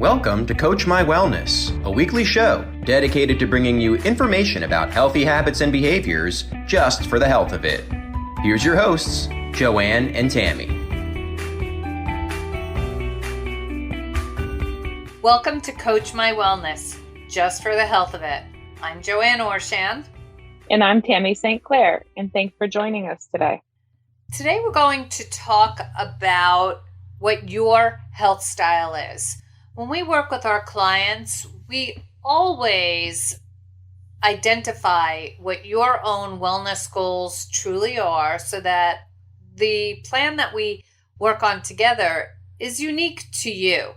Welcome to Coach My Wellness, a weekly show dedicated to bringing you information about healthy habits and behaviors just for the health of it. Here's your hosts, Joanne and Tammy. Welcome to Coach My Wellness, just for the health of it. I'm Joanne Orshand. And I'm Tammy St. Clair, and thanks for joining us today. Today we're going to talk about what your health style is. When we work with our clients, we always identify what your own wellness goals truly are so that the plan that we work on together is unique to you.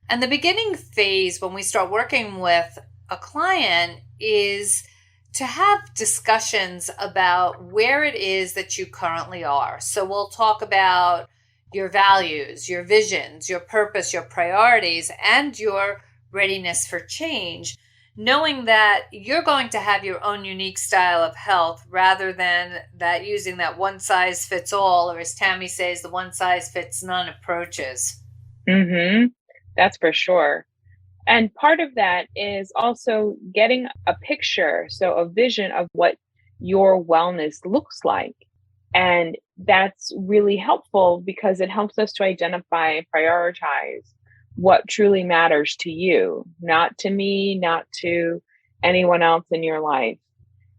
And the beginning phase when we start working with a client is to have discussions about where it is that you currently are. So we'll talk about your values, your visions, your purpose, your priorities, and your readiness for change, knowing that you're going to have your own unique style of health rather than that using that one size fits all, or as Tammy says, the one size fits none approaches. That's for sure. And part of that is also getting a picture, so a vision of what your wellness looks like. And that's really helpful because it helps us to identify and prioritize what truly matters to you, not to me, not to anyone else in your life.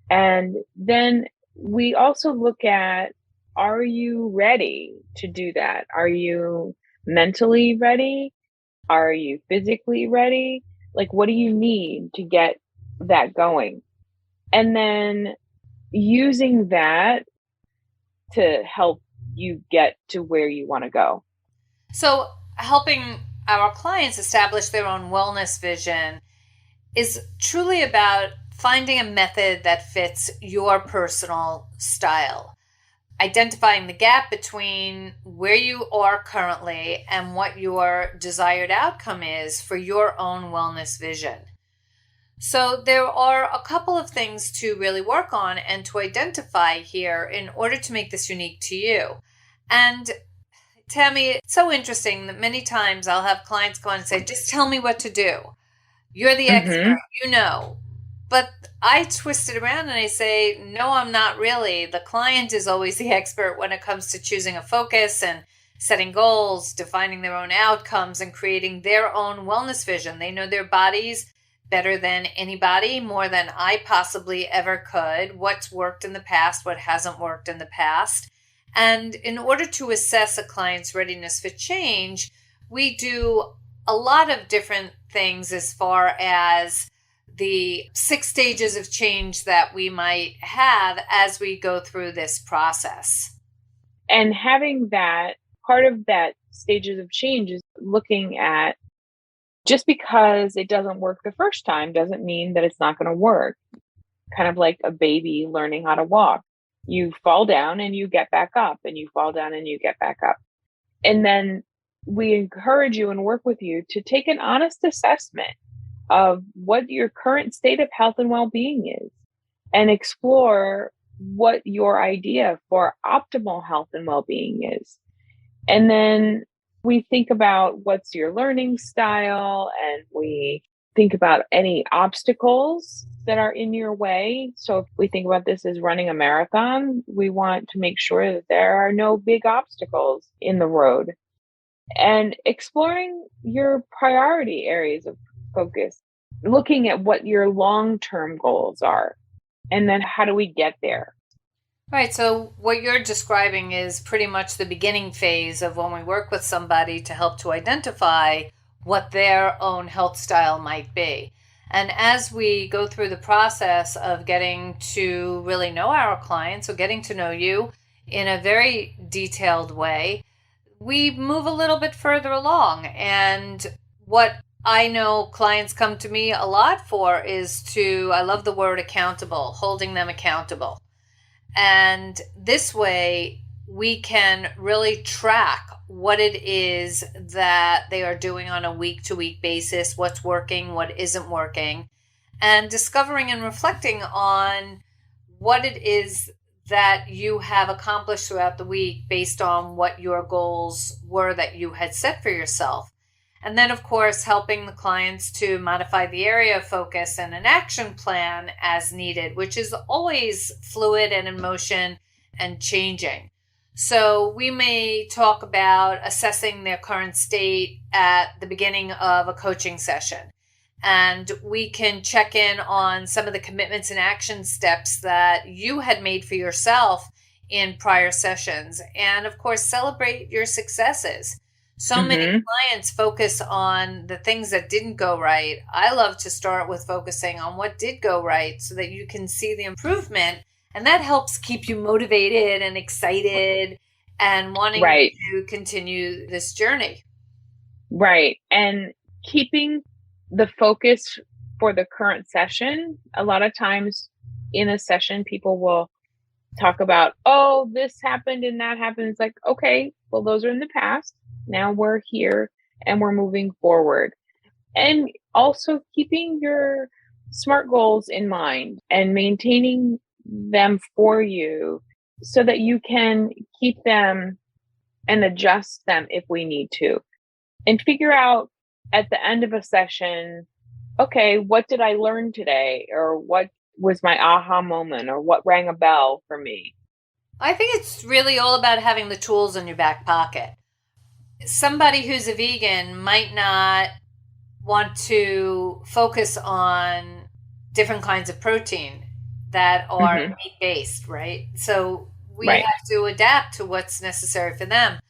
And then we also look at, are you ready to do that? Are you mentally ready? Are you physically ready? Like, what do you need to get that going? And then using that to help you get to where you want to go. So helping our clients establish their own wellness vision is truly about finding a method that fits your personal style, identifying the gap between where you are currently and what your desired outcome is for your own wellness vision. So there are a couple of things to really work on and to identify here in order to make this unique to you. And Tammy, it's so interesting that many times I'll have clients go on and say, just tell me what to do. You're the expert, you know. But I twist it around and I say, no, I'm not really. The client is always the expert when it comes to choosing a focus and setting goals, defining their own outcomes, and creating their own wellness vision. They know their bodies better than anybody, more than I possibly ever could, what's worked in the past, what hasn't worked in the past. And in order to assess a client's readiness for change, we do a lot of different things as far as the 6 stages of change that we might have as we go through this process. And having that, part of that stages of change is looking at, just because it doesn't work the first time doesn't mean that it's not going to work. Kind of like a baby learning how to walk. You fall down and you get back up, and you fall down and you get back up. And then we encourage you and work with you to take an honest assessment of what your current state of health and well-being is, and explore what your idea for optimal health and well-being is. And then we think about what's your learning style, and we think about any obstacles that are in your way. So if we think about this as running a marathon, we want to make sure that there are no big obstacles in the road. And exploring your priority areas of focus, looking at what your long-term goals are, and then how do we get there? Right. So what you're describing is pretty much the beginning phase of when we work with somebody to help to identify what their own health style might be. And as we go through the process of getting to really know our clients, or getting to know you in a very detailed way, we move a little bit further along. And what I know clients come to me a lot for is I love the word accountable, holding them accountable. And this way we can really track what it is that they are doing on a week-to-week basis, what's working, what isn't working, and discovering and reflecting on what it is that you have accomplished throughout the week based on what your goals were that you had set for yourself. And then, of course, helping the clients to modify the area of focus and an action plan as needed, which is always fluid and in motion and changing. So we may talk about assessing their current state at the beginning of a coaching session. And we can check in on some of the commitments and action steps that you had made for yourself in prior sessions. And of course, celebrate your successes. So many clients focus on the things that didn't go right. I love to start with focusing on what did go right so that you can see the improvement. And that helps keep you motivated and excited and wanting to continue this journey. Right. And keeping the focus for the current session. A lot of times in a session, people will talk about, oh, this happened and that happened. It's like, okay, well, those are in the past. Now we're here and we're moving forward. And also keeping your SMART goals in mind and maintaining them for you so that you can keep them and adjust them if we need to. And figure out at the end of a session, okay, what did I learn today? Or what was my aha moment? Or what rang a bell for me? I think it's really all about having the tools in your back pocket. Somebody who's a vegan might not want to focus on different kinds of protein that are meat-based, right? So we have to adapt to what's necessary for them.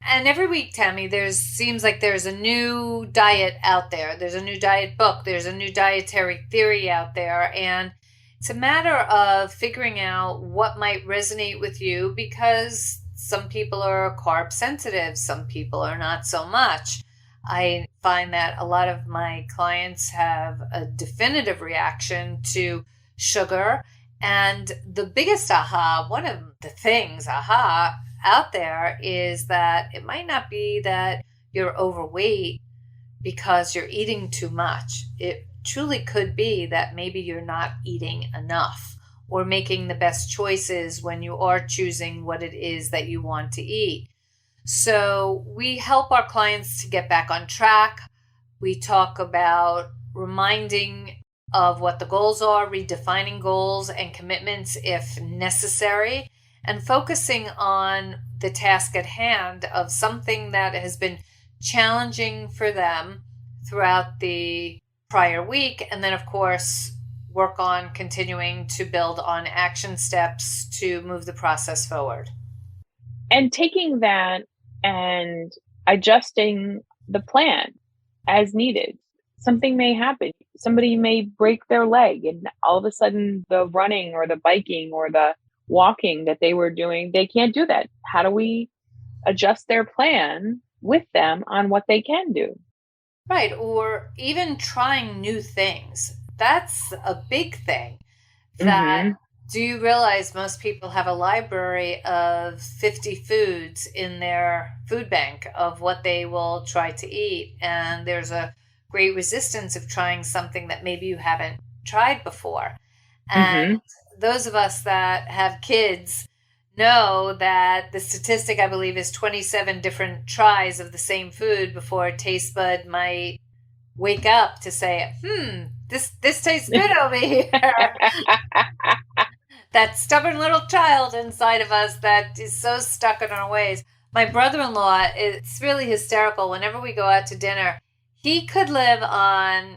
And every week, Tammy, seems like there's a new diet out there. There's a new diet book. There's a new dietary theory out there. And it's a matter of figuring out what might resonate with you, because some people are carb sensitive. Some people are not so much. I find that a lot of my clients have a definitive reaction to sugar. And the biggest one of the things, out there is that it might not be that you're overweight because you're eating too much. It truly could be that maybe you're not eating enough or making the best choices when you are choosing what it is that you want to eat. So we help our clients to get back on track. We talk about reminding of what the goals are, redefining goals and commitments if necessary, and focusing on the task at hand of something that has been challenging for them throughout the prior week. And then, of course, work on continuing to build on action steps to move the process forward. And taking that and adjusting the plan as needed. Something may happen. Somebody may break their leg, and all of a sudden the running or the biking or the walking that they were doing, they can't do that. How do we adjust their plan with them on what they can do? Right. Or even trying new things. That's a big thing. That do you realize most people have a library of 50 foods in their food bank of what they will try to eat? And there's a great resistance of trying something that maybe you haven't tried before. And those of us that have kids know that the statistic, I believe, is 27 different tries of the same food before a taste bud might wake up to say, this tastes good over here. That stubborn little child inside of us that is so stuck in our ways. My brother-in-law, it's really hysterical. Whenever we go out to dinner, he could live on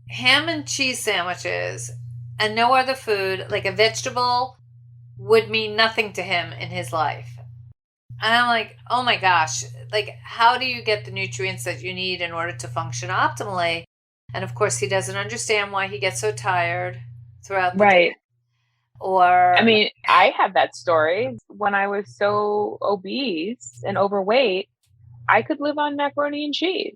ham and cheese sandwiches and no other food. Like a vegetable would mean nothing to him in his life. And I'm like, oh my gosh, like, how do you get the nutrients that you need in order to function optimally? And of course, he doesn't understand why he gets so tired throughout the day. Or, I mean, I have that story. When I was so obese and overweight, I could live on macaroni and cheese.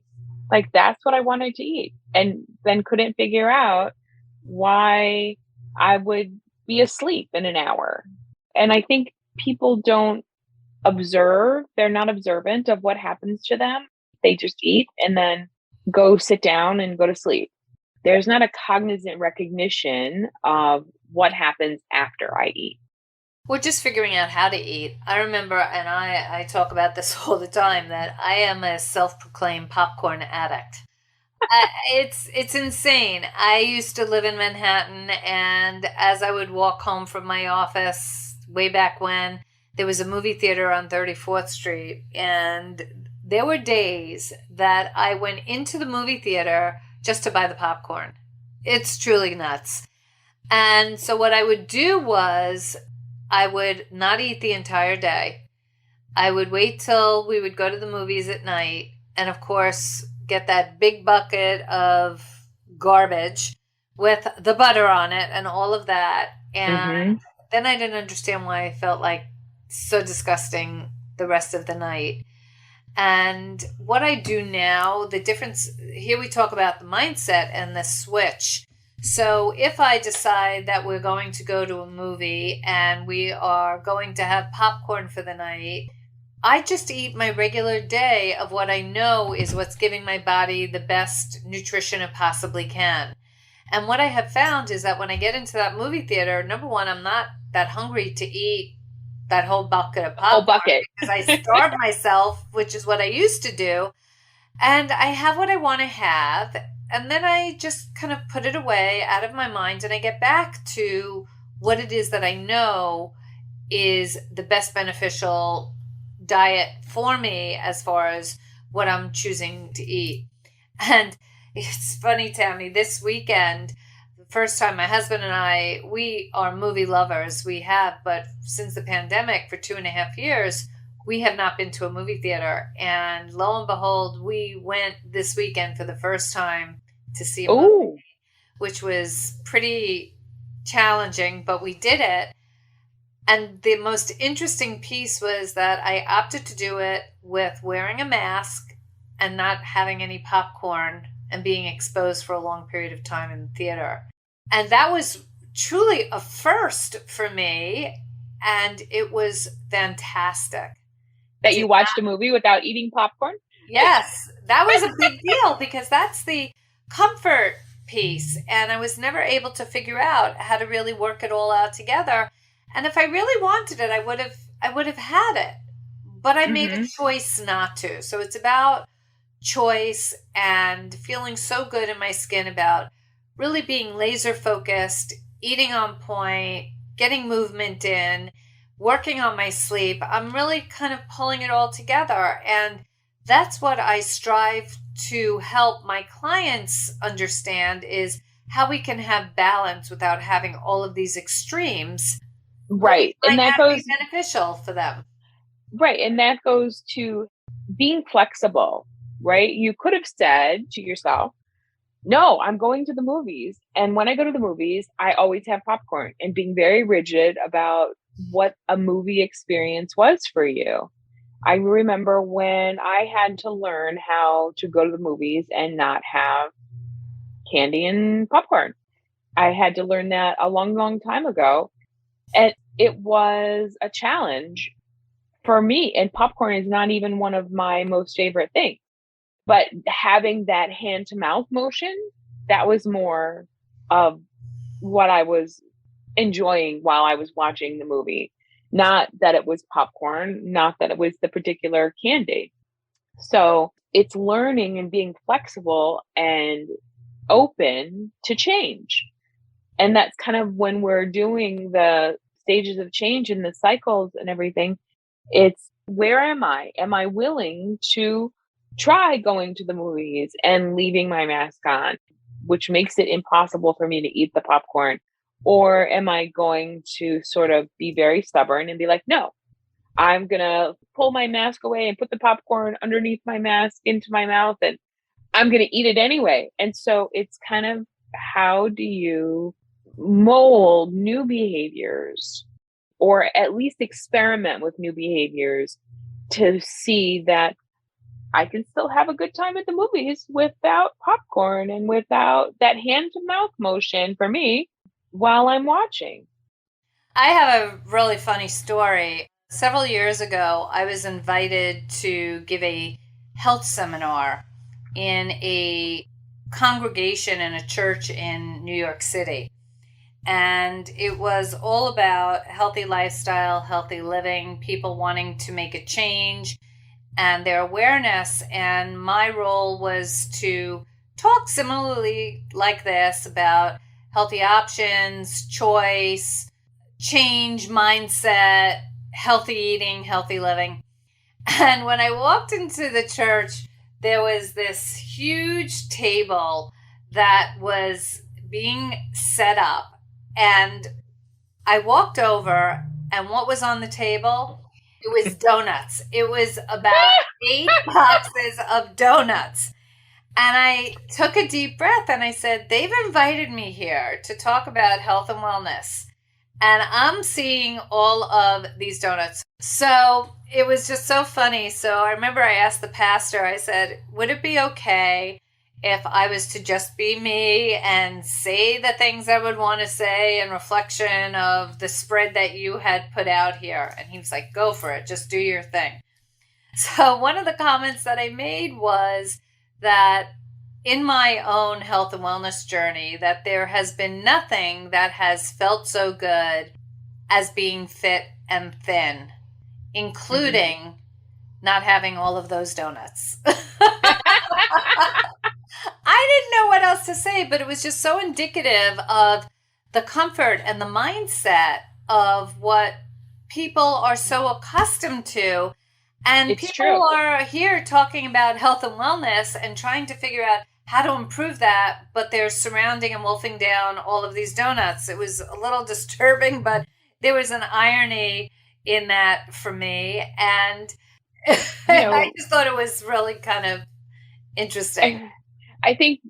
Like, that's what I wanted to eat. And then couldn't figure out why I would be asleep in an hour. And I think people don't observe. They're not observant of what happens to them. They just eat and then go sit down and go to sleep. There's not a cognizant recognition of what happens after I eat. We're just figuring out how to eat. I remember, and I talk about this all the time, that I am a self-proclaimed popcorn addict. It's insane. I used to live in Manhattan, and as I would walk home from my office way back when, there was a movie theater on 34th Street, and there were days that I went into the movie theater just to buy the popcorn. It's truly nuts. And so what I would do was I would not eat the entire day. I would wait till we would go to the movies at night, and of course get that big bucket of garbage with the butter on it and all of that. And then I didn't understand why I felt like so disgusting the rest of the night. And what I do now, the difference here, we talk about the mindset and the switch. So if I decide that we're going to go to a movie and we are going to have popcorn for the night, I just eat my regular day of what I know is what's giving my body the best nutrition it possibly can. And what I have found is that when I get into that movie theater, number one, I'm not that hungry to eat that whole bucket of popcorn because I starve myself, which is what I used to do. And I have what I want to have. And then I just kind of put it away out of my mind, and I get back to what it is that I know is the best beneficial diet for me as far as what I'm choosing to eat. And it's funny, Tammy, this weekend, the first time my husband and I, we are movie lovers. We have, but since the pandemic for 2.5 years, we have not been to a movie theater. And lo and behold, we went this weekend for the first time to see a movie, which was pretty challenging, but we did it. And the most interesting piece was that I opted to do it with wearing a mask and not having any popcorn and being exposed for a long period of time in the theater. And that was truly a first for me. And it was fantastic. That you watched a movie without eating popcorn? Yes, that was a big deal because that's the comfort piece. And I was never able to figure out how to really work it all out together. And if I really wanted it, I would have had it. But I made a choice not to. So it's about choice and feeling so good in my skin about really being laser focused, eating on point, getting movement in, working on my sleep. I'm really kind of pulling it all together. And that's what I strive to help my clients understand is how we can have balance without having all of these extremes. Right. And that goes beneficial for them. Right. And that goes to being flexible, right? You could have said to yourself, no, I'm going to the movies. And when I go to the movies, I always have popcorn, and being very rigid about what a movie experience was for you. I remember when I had to learn how to go to the movies and not have candy and popcorn. I had to learn that a long, long time ago. And it was a challenge for me. And popcorn is not even one of my most favorite things. But having that hand to mouth motion, that was more of what I was enjoying while I was watching the movie. Not that it was popcorn, not that it was the particular candy. So it's learning and being flexible and open to change. And that's kind of when we're doing the stages of change and the cycles and everything. It's, where am I? Am I willing to try going to the movies and leaving my mask on, which makes it impossible for me to eat the popcorn? Or am I going to sort of be very stubborn and be like, no, I'm going to pull my mask away and put the popcorn underneath my mask into my mouth, and I'm going to eat it anyway. And so it's kind of, how do you mold new behaviors, or at least experiment with new behaviors, to see that I can still have a good time at the movies without popcorn and without that hand to mouth motion for me while I'm watching. I have a really funny story. Several years ago, I was invited to give a health seminar in a congregation in a church in New York City. And it was all about healthy lifestyle, healthy living, people wanting to make a change and their awareness. And my role was to talk similarly like this about healthy options, choice, change, mindset, healthy eating, healthy living. And when I walked into the church, there was this huge table that was being set up. And I walked over, and what was on the table? It was donuts. It was about 8 boxes of donuts. And I took a deep breath and I said, they've invited me here to talk about health and wellness. And I'm seeing all of these donuts. So it was just so funny. So I remember I asked the pastor, I said, would it be okay if I was to just be me and say the things I would want to say in reflection of the spread that you had put out here? And he was like, go for it. Just do your thing. So one of the comments that I made was that in my own health and wellness journey, that there has been nothing that has felt so good as being fit and thin, including not having all of those donuts. I didn't know what else to say, but it was just so indicative of the comfort and the mindset of what people are so accustomed to. And It's people true. are here talking about health and wellness and trying to figure out how to improve that, but they're surrounding and wolfing down all of these donuts. It was a little disturbing, but there was an irony in that for me. And I just thought it was really kind of interesting. I think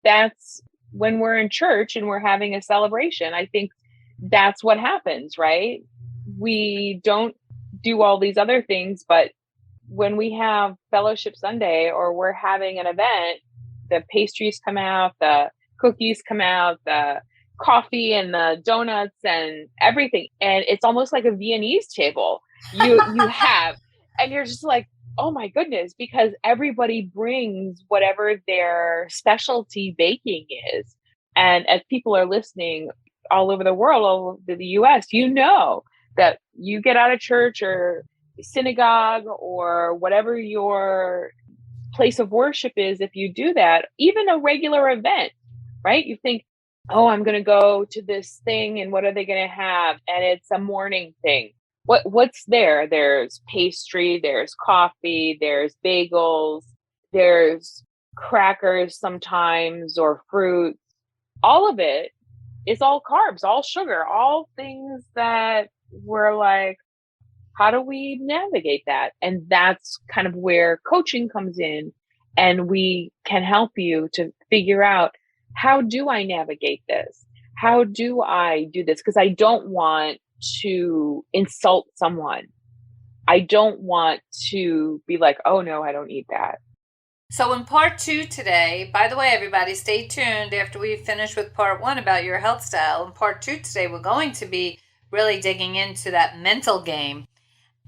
that's when we're in church and we're having a celebration. I think that's what happens, right? We don't do all these other things, but when we have Fellowship Sunday or we're having an event, the pastries come out, the cookies come out, the coffee and the donuts and everything. And it's almost like a Viennese table you have. And you're just like, oh my goodness, because everybody brings whatever their specialty baking is. And as people are listening all over the world, all over the US, you know that you get out of church or synagogue or whatever your place of worship is, if you do that, even a regular event, right? You think, oh, I'm going to go to this thing and what are they going to have? And it's a morning thing. What's there? There's pastry, there's coffee, there's bagels, there's crackers sometimes or fruits. All of it is all carbs, all sugar, all things that we're like, how do we navigate that? And that's kind of where coaching comes in. And we can help you to figure out, how do I navigate this? How do I do this? Because I don't want to insult someone. I don't want to be like, oh no, I don't eat that. So in part 2 today, by the way, everybody, stay tuned after we finish with part 1 about your health style. In part 2 today, we're going to be really digging into that mental game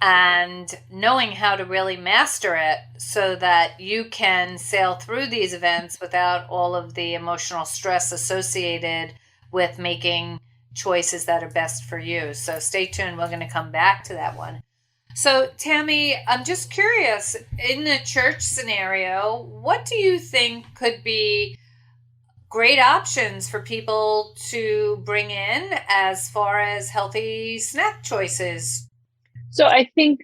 and knowing how to really master it so that you can sail through these events without all of the emotional stress associated with making choices that are best for you. So stay tuned. We're going to come back to that one. So Tammy, I'm just curious, in a church scenario, what do you think could be great options for people to bring in as far as healthy snack choices? So I think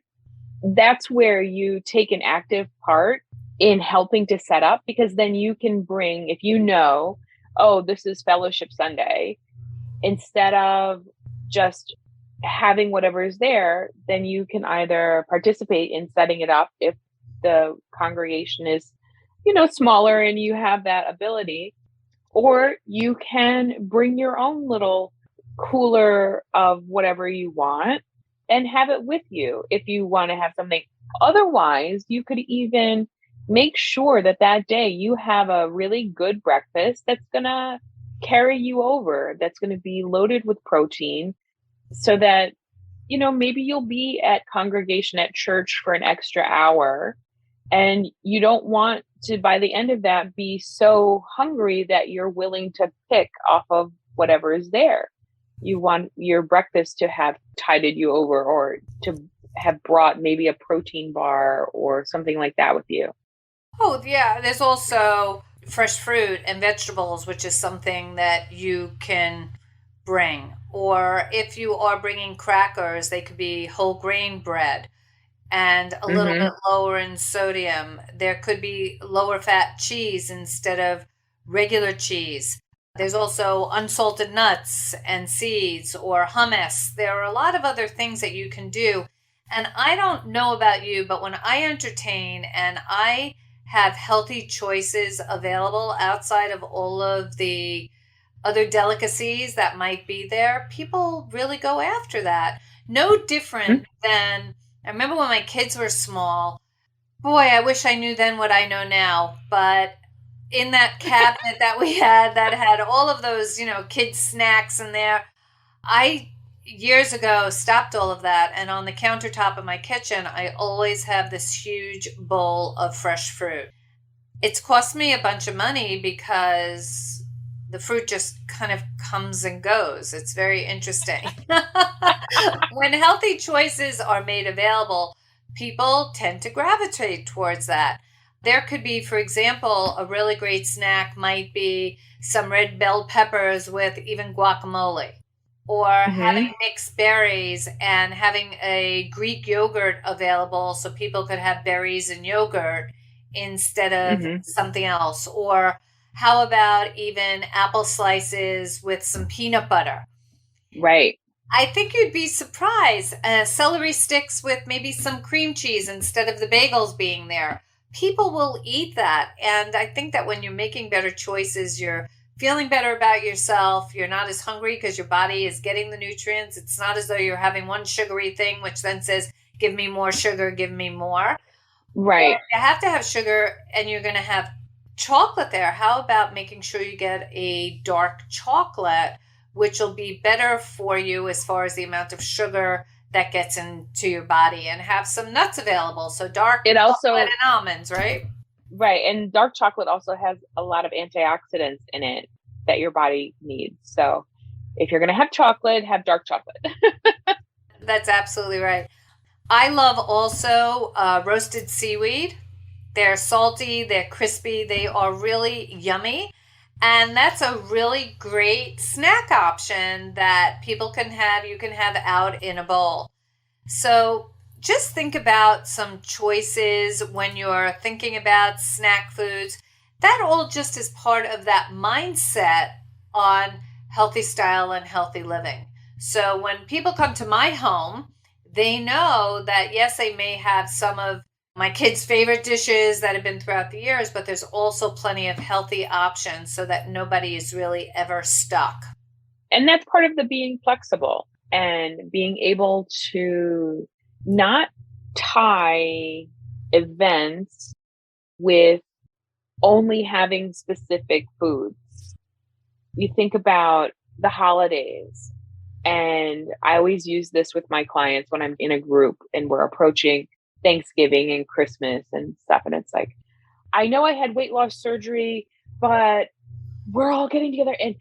that's where you take an active part in helping to set up, because then you can bring, if you know, oh, this is Fellowship Sunday, instead of just having whatever is there, then you can either participate in setting it up if the congregation is, smaller and you have that ability, or you can bring your own little cooler of whatever you want and have it with you if you want to have something. Otherwise, you could even make sure that that day you have a really good breakfast that's going to carry you over, that's going to be loaded with protein, so that, maybe you'll be at congregation at church for an extra hour and you don't want to, by the end of that, be so hungry that you're willing to pick off of whatever is there. You want your breakfast to have tided you over, or to have brought maybe a protein bar or something like that with you. Oh, yeah. There's also fresh fruit and vegetables, which is something that you can bring. Or if you are bringing crackers, they could be whole grain bread and a little Mm-hmm. bit lower in sodium. There could be lower fat cheese instead of regular cheese. There's also unsalted nuts and seeds or hummus. There are a lot of other things that you can do. And I don't know about you, but when I entertain and I have healthy choices available outside of all of the other delicacies that might be there, people really go after that. No different than I remember when my kids were small. Boy, I wish I knew then what I know now. But in that cabinet that we had that had all of those, kids' snacks in there, I years ago stopped all of that. And on the countertop of my kitchen, I always have this huge bowl of fresh fruit. It's cost me a bunch of money because the fruit just kind of comes and goes. It's very interesting. When healthy choices are made available, people tend to gravitate towards that. There could be, for example, a really great snack might be some red bell peppers with even guacamole, or Mm-hmm. having mixed berries and having a Greek yogurt available so people could have berries and yogurt instead of Mm-hmm. something else. Or how about even apple slices with some peanut butter? Right. I think you'd be surprised. Celery sticks with maybe some cream cheese instead of the bagels being there. People will eat that. And I think that when you're making better choices, you're feeling better about yourself. You're not as hungry because your body is getting the nutrients. It's not as though you're having one sugary thing, which then says, give me more sugar, give me more. Or Right. if you have to have sugar and you're going to have chocolate there, how about making sure you get a dark chocolate, which will be better for you as far as the amount of sugar that gets into your body, and have some nuts available. So dark It chocolate also, and almonds, right? right. And dark chocolate also has a lot of antioxidants in it that your body needs. So if you're going to have chocolate, have dark chocolate. That's absolutely right. I love also roasted seaweed. They're salty, they're crispy, they are really yummy. And that's a really great snack option that people can have, you can have out in a bowl. So just think about some choices when you're thinking about snack foods. That all just is part of that mindset on healthy style and healthy living. So when people come to my home, they know that yes, they may have some of my kids' favorite dishes that have been throughout the years, but there's also plenty of healthy options so that nobody is really ever stuck. And that's part of the being flexible and being able to not tie events with only having specific foods. You think about the holidays, and I always use this with my clients when I'm in a group and we're approaching Thanksgiving and Christmas and stuff. And it's like, I know I had weight loss surgery, but we're all getting together and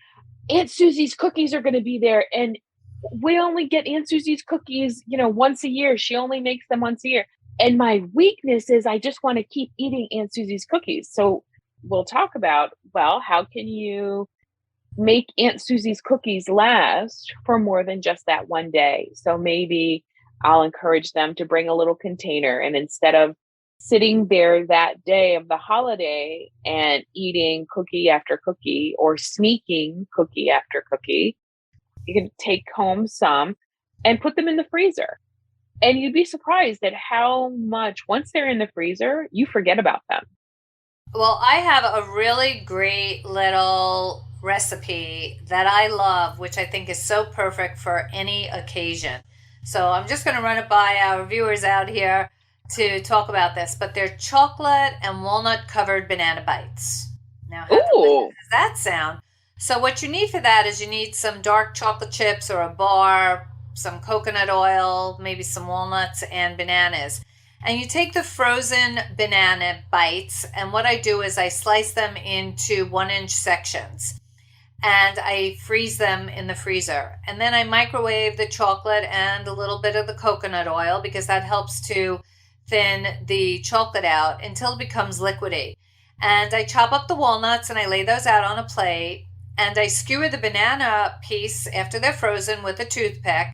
Aunt Susie's cookies are going to be there. And we only get Aunt Susie's cookies, once a year. She only makes them once a year. And my weakness is I just want to keep eating Aunt Susie's cookies. So we'll talk about, well, how can you make Aunt Susie's cookies last for more than just that one day? So maybe I'll encourage them to bring a little container, and instead of sitting there that day of the holiday and eating cookie after cookie or sneaking cookie after cookie, you can take home some and put them in the freezer. And you'd be surprised at how much, once they're in the freezer, you forget about them. Well, I have a really great little recipe that I love, which I think is so perfect for any occasion. So I'm just going to run it by our viewers out here to talk about this. But they're chocolate and walnut covered banana bites. Now, how delicious Ooh. does that sound? So, what you need for that is you need some dark chocolate chips or a bar, some coconut oil, maybe some walnuts, and bananas. And you take the frozen banana bites, and what I do is I slice them into 1 inch sections. and I freeze them in the freezer. And then I microwave the chocolate and a little bit of the coconut oil because that helps to thin the chocolate out until it becomes liquidy. And I chop up the walnuts and I lay those out on a plate. And I skewer the banana piece after they're frozen with a toothpick.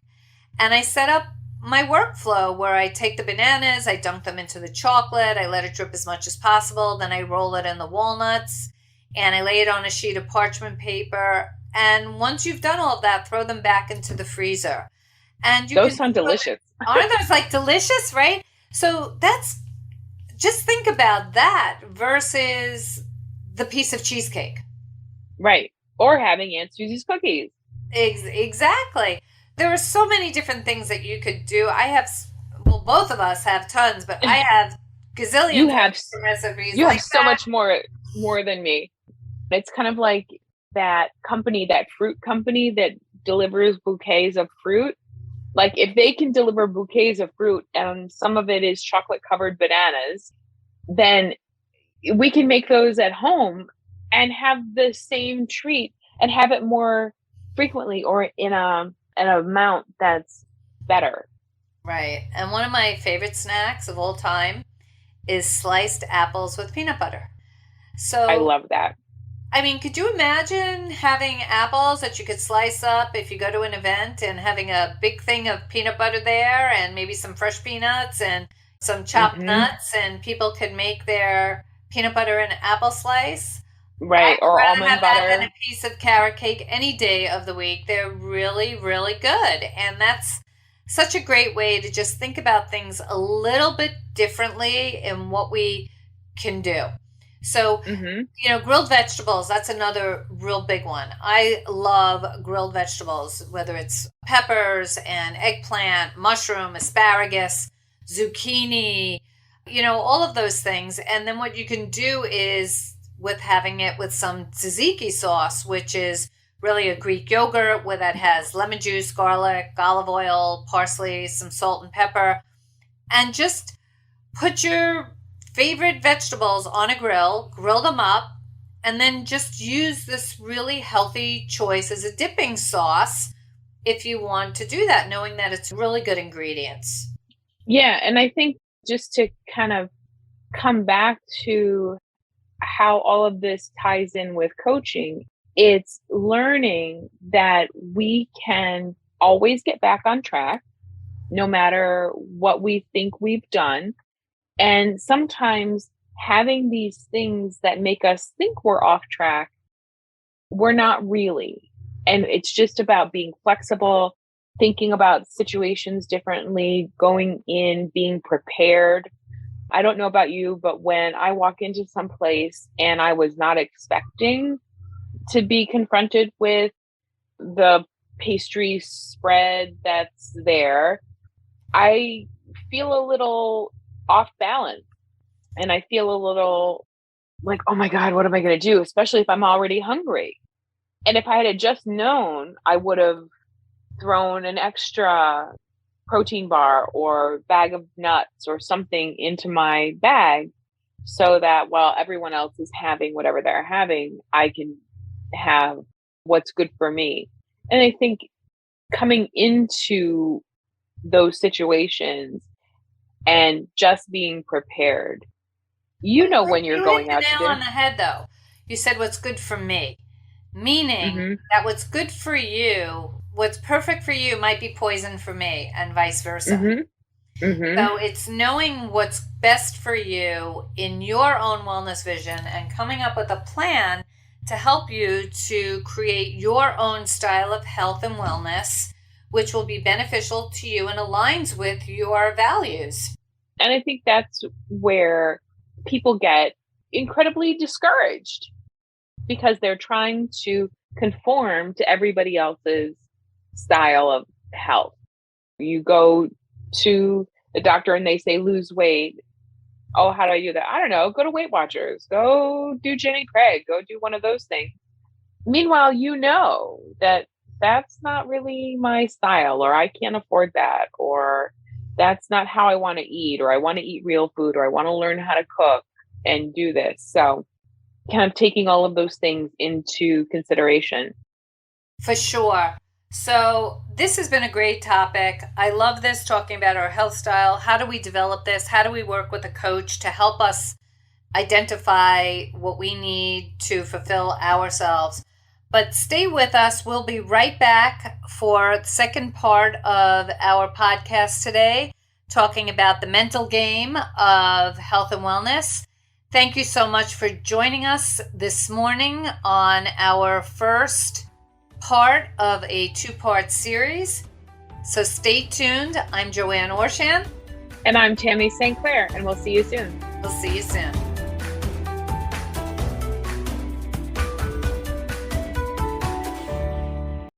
And I set up my workflow where I take the bananas, I dunk them into the chocolate, I let it drip as much as possible, then I roll it in the walnuts, and I lay it on a sheet of parchment paper. And once you've done all of that, throw them back into the freezer. And those sound delicious. Aren't those like delicious, right? So just think about that versus the piece of cheesecake. Right. Or having Aunt Susie's cookies. Exactly. There are so many different things that you could do. Both of us have tons, but I have gazillions of recipes. You have so much more than me. It's kind of like that fruit company that delivers bouquets of fruit. Like if they can deliver bouquets of fruit and some of it is chocolate covered bananas, then we can make those at home and have the same treat and have it more frequently or in an amount that's better. Right. And one of my favorite snacks of all time is sliced apples with peanut butter. So I love that. I mean, could you imagine having apples that you could slice up if you go to an event and having a big thing of peanut butter there and maybe some fresh peanuts and some chopped nuts, and people could make their peanut butter and apple slice? Right. Or almond butter. That than a piece of carrot cake any day of the week. They're really, really good. And that's such a great way to just think about things a little bit differently in what we can do. So, grilled vegetables, that's another real big one. I love grilled vegetables, whether it's peppers and eggplant, mushroom, asparagus, zucchini, all of those things. And then what you can do is with having it with some tzatziki sauce, which is really a Greek yogurt that has lemon juice, garlic, olive oil, parsley, some salt and pepper, and just put your favorite vegetables on a grill them up, and then just use this really healthy choice as a dipping sauce if you want to do that, knowing that it's really good ingredients. Yeah, and I think just to kind of come back to how all of this ties in with coaching, it's learning that we can always get back on track no matter what we think we've done. And sometimes having these things that make us think we're off track, we're not really. And it's just about being flexible, thinking about situations differently, going in, being prepared. I don't know about you, but when I walk into some place and I was not expecting to be confronted with the pastry spread that's there, I feel a little off balance, and I feel a little like, oh my God, what am I going to do? Especially if I'm already hungry. And if I had just known, I would have thrown an extra protein bar or bag of nuts or something into my bag so that while everyone else is having whatever they're having, I can have what's good for me. And I think coming into those situations and just being prepared, when you're going out to nail on the head, though. You said what's good for me, meaning that what's good for you, what's perfect for you might be poison for me, and vice versa. So it's knowing what's best for you in your own wellness vision and coming up with a plan to help you to create your own style of health and wellness, which will be beneficial to you and aligns with your values. And I think that's where people get incredibly discouraged because they're trying to conform to everybody else's style of health. You go to the doctor and they say, lose weight. Oh, how do I do that? I don't know. Go to Weight Watchers. Go do Jenny Craig. Go do one of those things. Meanwhile, that that's not really my style, or I can't afford that, or that's not how I want to eat, or I want to eat real food, or I want to learn how to cook and do this. So kind of taking all of those things into consideration. For sure. So this has been a great topic. I love this, talking about our health style. How do we develop this? How do we work with a coach to help us identify what we need to fulfill ourselves? But stay with us. We'll be right back for the second part of our podcast today, talking about the mental game of health and wellness. Thank you so much for joining us this morning on our first part of a 2-part series. So stay tuned. I'm Joanne Orshan. And I'm Tammy St. Clair, and we'll see you soon. We'll see you soon.